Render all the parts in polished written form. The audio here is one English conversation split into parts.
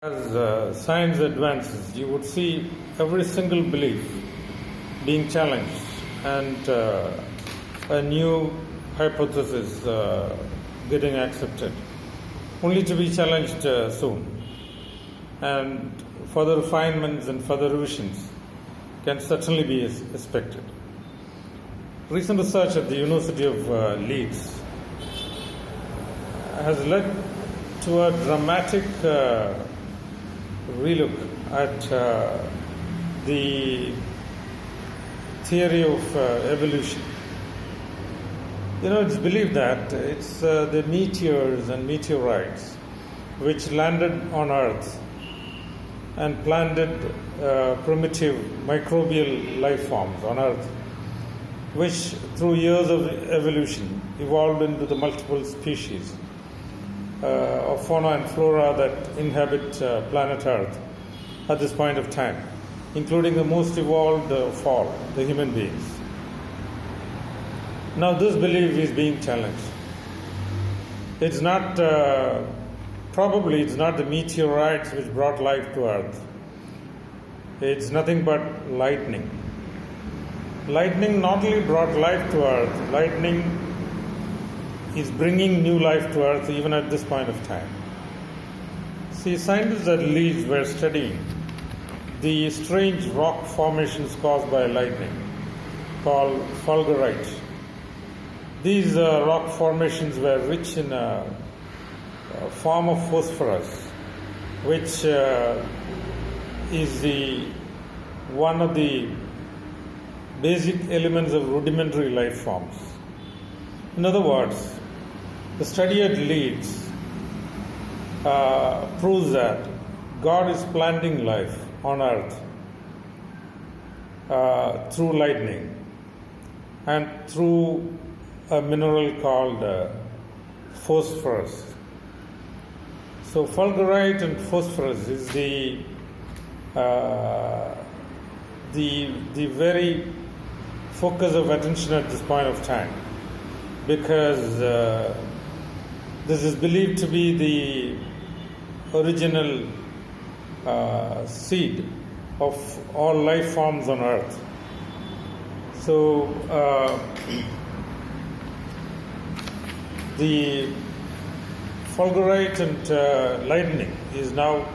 As science advances, you would see every single belief being challenged and a new hypothesis getting accepted, only to be challenged soon. And further refinements and further revisions can certainly be expected. Recent research at the University of Leeds has led to a dramatic relook at the theory of evolution. It's believed that it's the meteors and meteorites which landed on Earth and planted primitive microbial life forms on Earth, which through years of evolution evolved into the multiple species of fauna and flora that inhabit planet Earth at this point of time, including the most evolved of all, the human beings. Now this belief is being challenged. It's not, probably it's not the meteorites which brought life to Earth. It's nothing but lightning. Lightning not only brought life to Earth, lightning is bringing new life to Earth even at this point of time. See, scientists at Leeds were studying the strange rock formations caused by lightning called fulgurite. These rock formations were rich in a form of phosphorus, which is one of the basic elements of rudimentary life forms. In other words, the study at Leeds proves that God is planting life on Earth through lightning and through a mineral called phosphorus. So fulgurite and phosphorus is the very focus of attention at this point of time, because this is believed to be the original seed of all life forms on Earth. So the fulgurite and lightning is now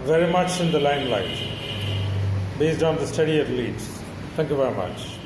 very much in the limelight based on the study at Leeds. Thank you very much.